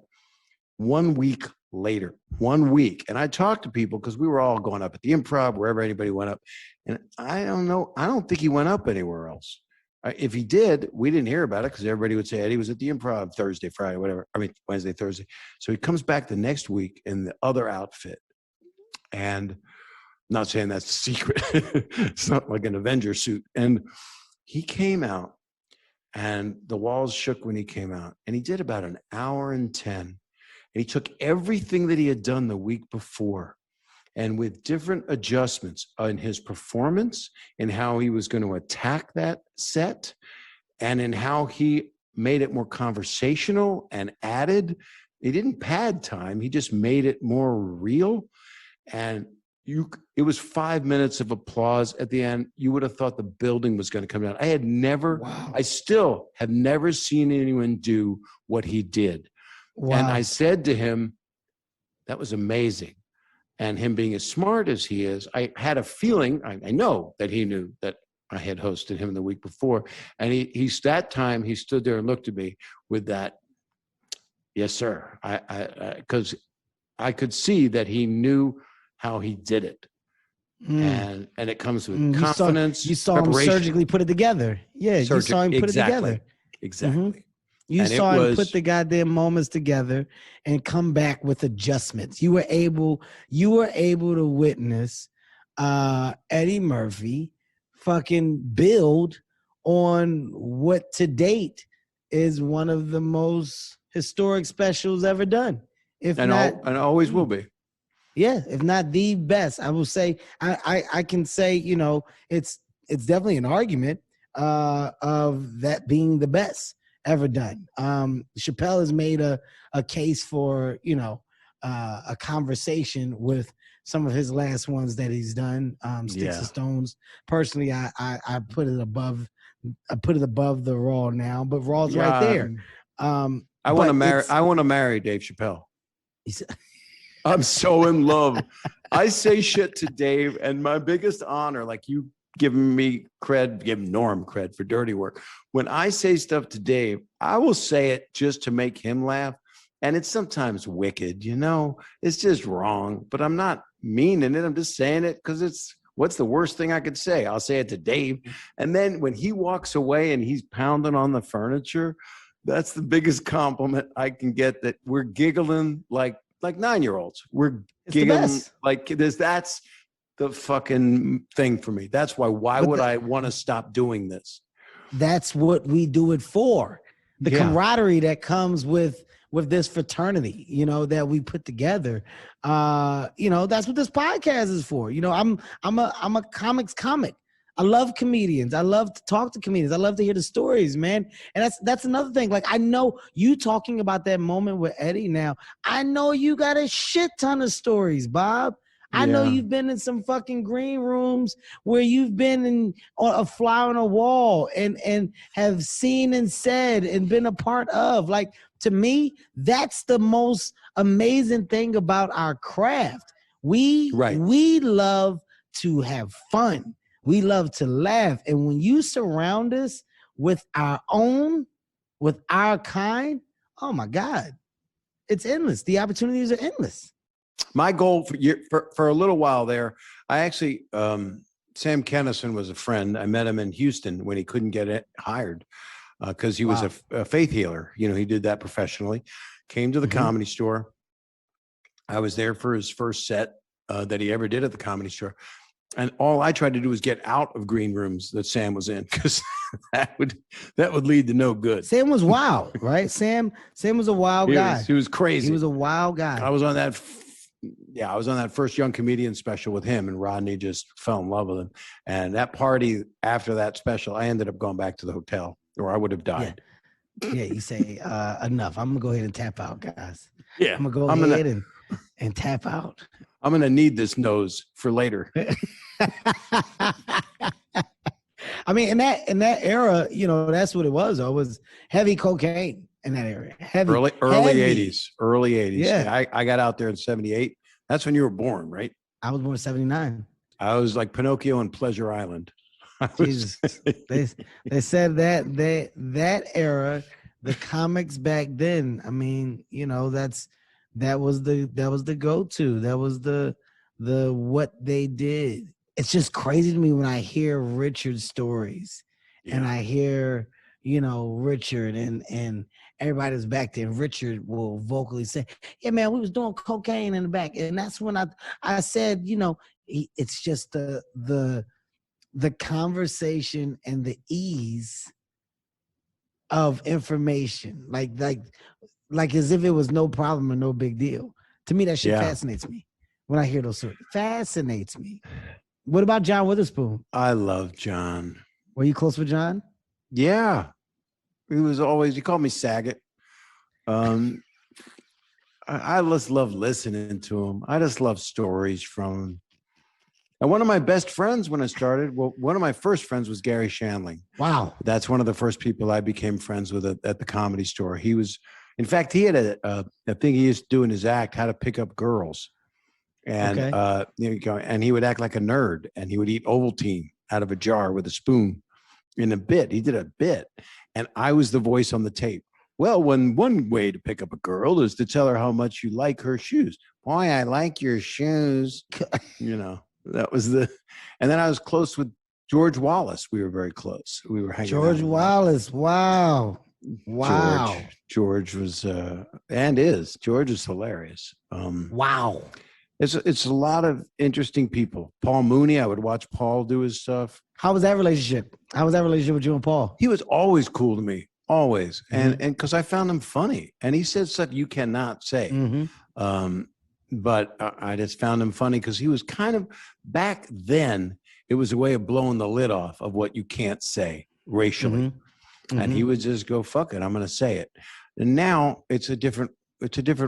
1 week later, and I talked to people because we were all going up at the Improv, wherever anybody went up. And I don't know. I don't think he went up anywhere else. If he did, we didn't hear about it because everybody would say Eddie was at the Improv Thursday, Friday, whatever. Wednesday, Thursday. So he comes back the next week in the other outfit. And not saying that's a secret. It's not like an Avenger suit. And he came out, and the walls shook when he came out. And he did about 1 hour and 10. And he took everything that he had done the week before, and with different adjustments in his performance and how he was going to attack that set, and in how he made it more conversational and added. He didn't pad time. He just made it more real. And it was 5 minutes of applause at the end. You would have thought the building was going to come down. I still have never seen anyone do what he did. Wow. And I said to him, that was amazing. And him being as smart as he is, I had a feeling, I know that he knew that I had hosted him the week before. And that time he stood there and looked at me with that, yes, sir. Because I could see that he knew how he did it. And it comes with confidence. You saw him surgically put it together. Yeah, you saw him put it together. Exactly. Mm-hmm. You saw him put the goddamn moments together and come back with adjustments. You were able to witness Eddie Murphy fucking build on what to date is one of the most historic specials ever done. And always will be. Yeah, if not the best. I will say, I can say, it's definitely an argument of that being the best ever done. Chappelle has made a case for, a conversation with some of his last ones that he's done. Sticks and Stones. Personally, I put it above the Raw now, but Raw's right there. I want to marry Dave Chappelle. I'm so in love. I say shit to Dave, and my biggest honor, like you giving me cred, giving Norm cred for dirty work. When I say stuff to Dave, I will say it just to make him laugh. And it's sometimes wicked, it's just wrong, but I'm not meaning it. I'm just saying it because what's the worst thing I could say? I'll say it to Dave. And then when he walks away and he's pounding on the furniture, that's the biggest compliment I can get, that we're giggling like 9-year-olds. We're giggling like this. That's the fucking thing for me. That's why would I want to stop doing this? That's what we do it for. The camaraderie that comes with this fraternity, that we put together. That's what this podcast is for. I'm a comics comic. I love comedians. I love to talk to comedians. I love to hear the stories, man. And that's another thing. Like, I know you talking about that moment with Eddie now. I know you got a shit ton of stories, Bob. I know you've been in some fucking green rooms where you've been on a fly on a wall and have seen and said and been a part of. Like, to me, that's the most amazing thing about our craft. We love to have fun. We love to laugh. And when you surround us with our kind, oh my God, it's endless. The opportunities are endless. My goal for a little while there, I actually, Sam Kennison was a friend. I met him in Houston when he couldn't get hired because he was a faith healer. You know, he did that professionally. Came to the Comedy Store. I was there for his first set that he ever did at the Comedy Store. And all I tried to do was get out of green rooms that Sam was in, because that would lead to no good. Sam was wild, right? Sam was a wild guy. He was crazy. He was a wild guy. I was on that first Young Comedian special with him, and Rodney just fell in love with him. And that party after that special, I ended up going back to the hotel, or I would have died. Yeah, you say enough. I'm gonna go ahead and tap out, guys. Yeah, I'm gonna go ahead and tap out. I'm gonna need this nose for later. I mean, in that era, you know, that's what it was. It was heavy cocaine in that area. Early heavy. 80s. Yeah. I got out there in 78. That's when you were born, right? I was born in 79. I was like Pinocchio on Pleasure Island. Jesus. They said that era, the comics back then, I mean, you know, that was the go-to. That was the what they did. It's just crazy to me when I hear Richard's stories and I hear, you know, Richard and everybody that's back there. Richard will vocally say, yeah, man, we was doing cocaine in the back. And that's when I said, you know, it's just the conversation and the ease of information, like as if it was no problem or no big deal. To me, that shit fascinates me when I hear those stories. Fascinates me. What about John Witherspoon? I love John. Were you close with John? Yeah. He called me Saget. I just love listening to him. I just love stories from him. And one of my best friends when I started, one of my first friends was Gary Shandling. Wow. That's one of the first people I became friends with at the Comedy Store. He was, in fact, he had a thing he used to do in his act, how to pick up girls. And, and he would act like a nerd, and he would eat Ovaltine out of a jar with a spoon in a bit. He did a bit. And I was the voice on the tape. Well, one way to pick up a girl is to tell her how much you like her shoes. Boy, I like your shoes. You know, that was and then I was close with George Wallace. We were very close. We were hanging out. George Wallace. Wow. George was, and is. George is hilarious. Wow. It's a lot of interesting people. Paul Mooney, I would watch Paul do his stuff. How was that relationship? How was that relationship with you and Paul? He was always cool to me, always. And because I found him funny. And he said stuff you cannot say. But I just found him funny because he was kind of, back then, it was a way of blowing the lid off of what you can't say racially. And he would just go, fuck it, I'm going to say it. And now it's a different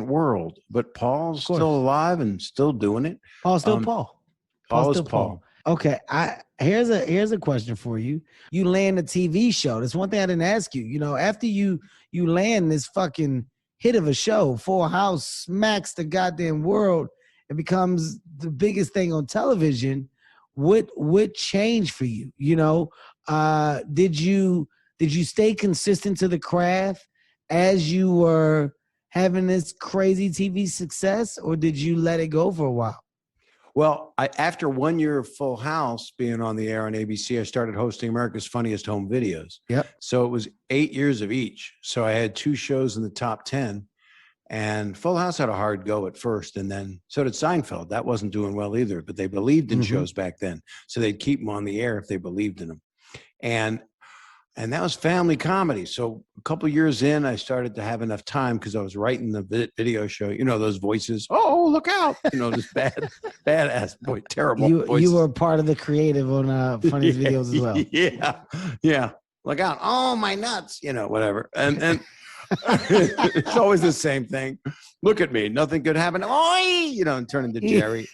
world, but Paul's still alive and still doing it. Paul's still Paul. Paul is Paul. Okay, here's a question for you. You land a TV show. That's one thing I didn't ask you. You know, after you land this fucking hit of a show, Full House smacks the goddamn world, it becomes the biggest thing on television. What changed for you? You know, did you stay consistent to the craft as you were having this crazy TV success, or did you let it go for a while? Well, after 1 year of Full House being on the air on ABC, I started hosting America's Funniest Home Videos. Yep. So it was 8 years of each. So I had 2 shows in the top 10, and Full House had a hard go at first. And then so did Seinfeld. That wasn't doing well either, but they believed in shows back then. So they'd keep them on the air if they believed in them. And that was family comedy. So a couple of years in, I started to have enough time because I was writing the video show. You know, those voices. Oh, look out! You know, just badass boy, terrible voices. You were part of the creative on Funniest Videos as well. Yeah. Look out! Oh, my nuts! You know, whatever. And it's always the same thing. Look at me. Nothing could happen. Oi! You know, and turn into Jerry.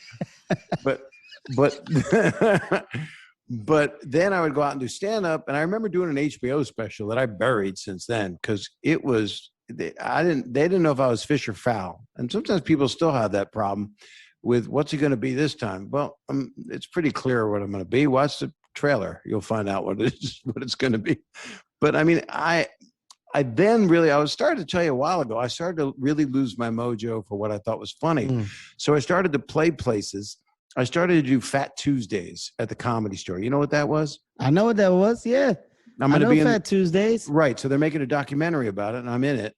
But then I would go out and do stand-up, and I remember doing an HBO special that I buried since then because it was they didn't know if I was fish or fowl, and sometimes people still have that problem with what's it going to be this time. Well, it's pretty clear what I'm going to be. Watch the trailer, you'll find out what it's going to be. But I mean, I then really, I was starting to tell you a while ago, I started to really lose my mojo for what I thought was funny. So I started to play places. I started to do Fat Tuesdays at the Comedy Store. You know what that was? I know what that was. Yeah. I'm going to be in Fat Tuesdays. Right. So they're making a documentary about it and I'm in it.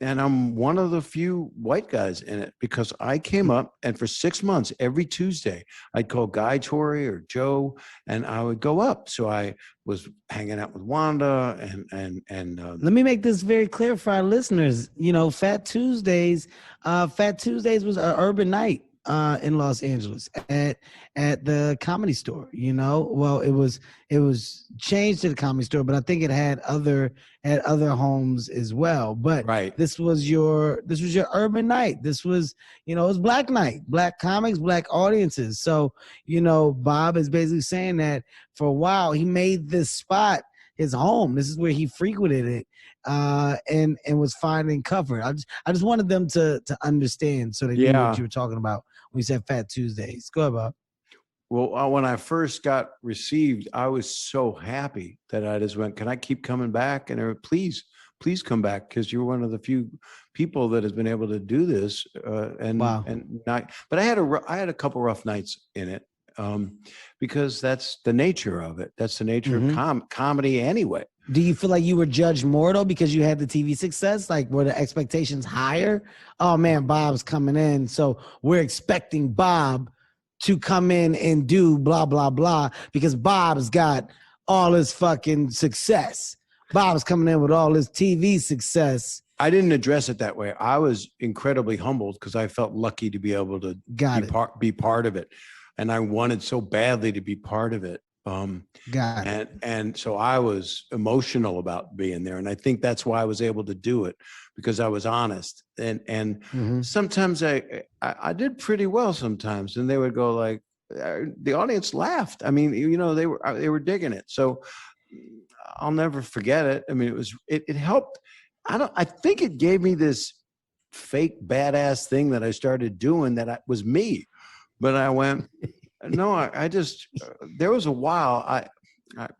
And I'm one of the few white guys in it because I came up and for 6 months, every Tuesday, I'd call Guy Torrey or Joe and I would go up. So I was hanging out with Wanda and let me make this very clear for our listeners. You know, Fat Tuesdays was an urban night in Los Angeles at the Comedy Store. You know, well, it was changed to the Comedy Store, but I think it had other homes as well. But right. this was your urban night. This was, you know, it was Black night, Black comics, Black audiences. So, you know, Bob is basically saying that for a while he made this spot his home. This is where he frequented it and was finding comfort. I just wanted them to understand so they knew what you were talking about when you said Fat Tuesdays. Go ahead, Bob. Well, when I first got received, I was so happy that I just went, can I keep coming back? And they were, please come back because you're one of the few people that has been able to do this. Wow. But I had a couple rough nights in it because that's the nature of it. That's the nature of comedy anyway. Do you feel like you were judged more though because you had the TV success? Like were the expectations higher? Oh man, Bob's coming in, so we're expecting Bob to come in and do blah, blah, blah, because Bob's got all his fucking success. Bob's coming in with all his TV success. I didn't address it that way. I was incredibly humbled because I felt lucky to be able to be part of it. And I wanted so badly to be part of it. And so I was emotional about being there. And I think that's why I was able to do it because I was honest. And sometimes I did pretty well sometimes. And they would go like, the audience laughed. I mean, you know, they were digging it. So I'll never forget it. I mean, it helped. I think it gave me this fake badass thing that I started doing that was me. But I went, no, I just, there was a while,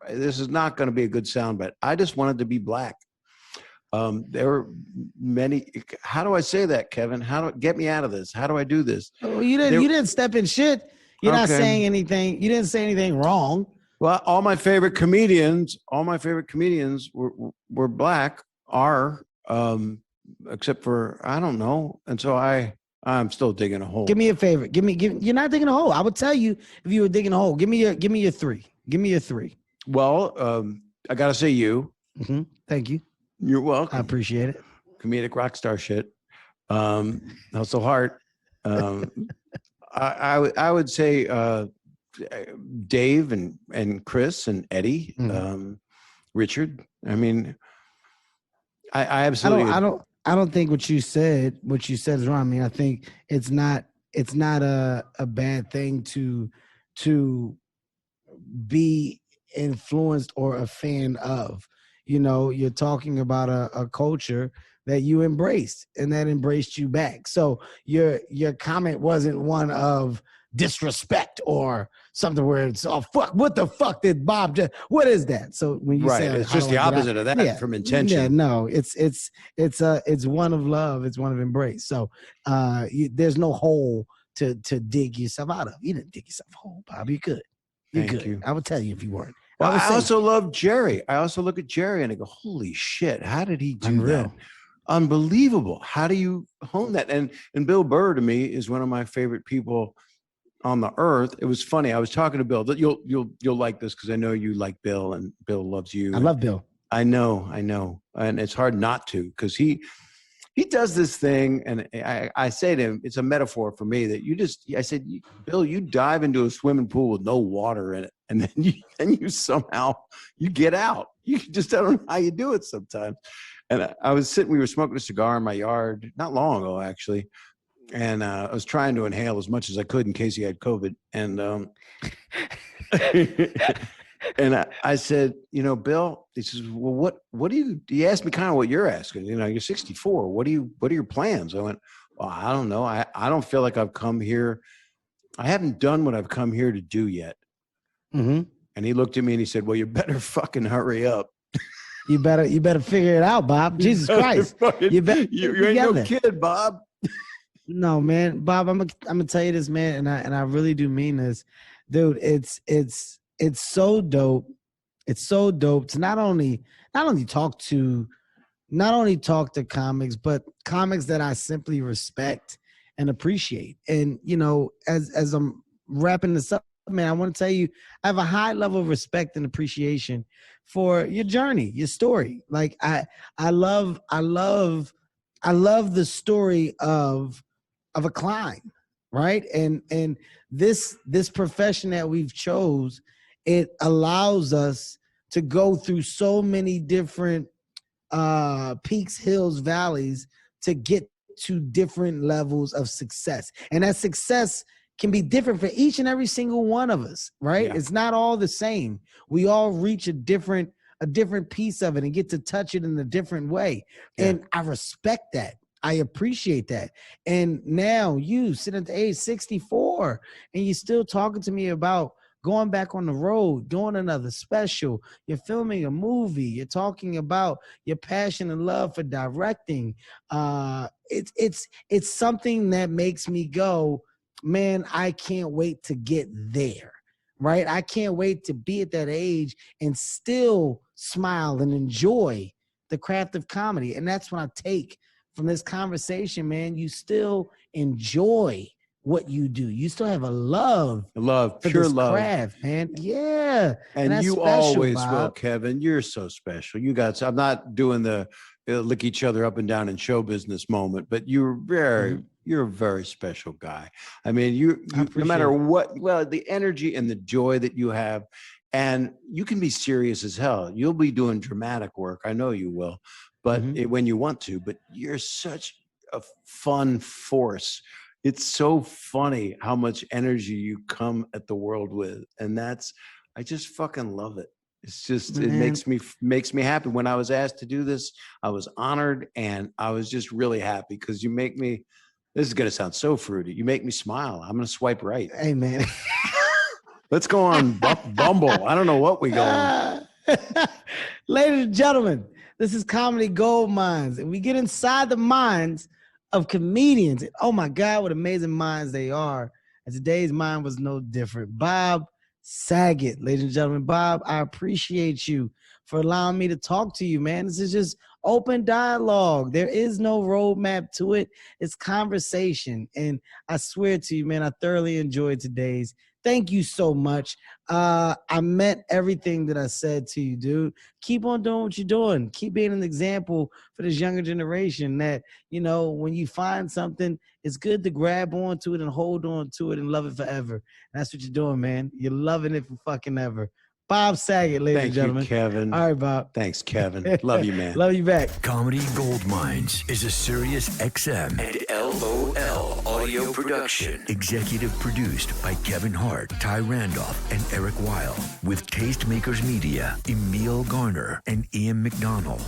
this is not going to be a good soundbite. I just wanted to be Black. There were many, how do I say that, Kevin? Get me out of this? How do I do this? Oh, you didn't step in shit. You're not saying anything. You didn't say anything wrong. Well, all my favorite comedians were Black, except for, I don't know. And so I'm still digging a hole. Give me a favor. You're not digging a hole. I would tell you if you were digging a hole. Give me your three. Give me your three. Well, I gotta say you. Thank you. You're welcome. I appreciate it. Comedic rock star shit. Not so hard. I would say Dave and Chris and Eddie, Richard. I mean, I absolutely. I don't think what you said is wrong. I mean, I think it's not a bad thing to be influenced or a fan of. You know, you're talking about a culture that you embraced and that embraced you back. So your comment wasn't one of disrespect or something where it's, oh fuck, what the fuck did Bob just, what is that? So when you say it's just the opposite of that from intention. Yeah, no, it's one of love, it's one of embrace. So there's no hole to dig yourself out of. You didn't dig yourself a hole, Bob. You're good. Thank you. I would tell you if you weren't. Well, I also love Jerry. I also look at Jerry and I go, holy shit, how did he do that? Unbelievable. How do you hone that? And Bill Burr to me is one of my favorite people on the earth. It was funny. I was talking to Bill. You'll like this because I know you like Bill and Bill loves you. I love Bill. I know. And it's hard not to because he does this thing. And I say to him, it's a metaphor for me that I said, Bill, you dive into a swimming pool with no water in it. And then you somehow you get out. You just don't know how you do it sometimes. And we were smoking a cigar in my yard not long ago, actually. And I was trying to inhale as much as I could in case he had COVID. And and I said, you know, Bill, he says, well, what do you, he asked me kind of what you're asking, you know, you're 64. What are your plans? I went, well, I don't know. I don't feel like I've come here. I haven't done what I've come here to do yet. And he looked at me and he said, well, you better fucking hurry up. You better figure it out, Bob. Jesus Christ. You better you ain't no kid, Bob. No, man. Bob, I'm gonna tell you this, man, and I really do mean this. Dude, it's so dope. It's so dope to not only talk to comics, but comics that I simply respect and appreciate. And as I'm wrapping this up, man, I want to tell you, I have a high level of respect and appreciation for your journey, your story. Like I love the story of a climb, right? And this profession that we've chose, it allows us to go through so many different peaks, hills, valleys to get to different levels of success. And that success can be different for each and every single one of us, right? Yeah. It's not all the same. We all reach a different piece of it and get to touch it in a different way. Yeah. And I respect that. I appreciate that. And now you sit at the age 64 and you're still talking to me about going back on the road, doing another special. You're filming a movie. You're talking about your passion and love for directing. It's something that makes me go, man, I can't wait to get there, right? I can't wait to be at that age and still smile and enjoy the craft of comedy. And that's what I take from this conversation, man. You still enjoy what you do. You still have a love for pure this love, craft, man. Yeah. And you special, always Bob. Will, Kevin. You're so special. You got, I'm not doing the lick each other up and down in show business moment, but you're a very special guy. I mean, you no matter what, well, the energy and the joy that you have, and you can be serious as hell. You'll be doing dramatic work. I know you will, but when you want to, but you're such a fun force. It's so funny how much energy you come at the world with. And I just fucking love it. It's just, it makes me happy. When I was asked to do this, I was honored and I was just really happy because you make me, this is going to sound so fruity. You make me smile. I'm going to swipe right. Hey, man. Let's go on Bumble. I don't know what we go on. Ladies and gentlemen, this is Comedy Gold Mines. And we get inside the minds of comedians. Oh my God, what amazing minds they are. And today's mind was no different. Bob Saget, ladies and gentlemen. Bob, I appreciate you for allowing me to talk to you, man. This is just open dialogue. There is no roadmap to it. It's conversation. And I swear to you, man, I thoroughly enjoyed today's. Thank you so much. I meant everything that I said to you, dude. Keep on doing what you're doing. Keep being an example for this younger generation that, when you find something, it's good to grab onto it and hold on to it and love it forever. And that's what you're doing, man. You're loving it for fucking ever. Bob Saget, ladies and gentlemen. Thank you, Kevin. All right, Bob. Thanks, Kevin. Love you, man. Love you back. Comedy Gold Mines is a Sirius XM and LOL audio production. Executive produced by Kevin Hart, Ty Randolph, and Eric Weil. With Tastemakers Media, Emil Garner, and Ian McDonald.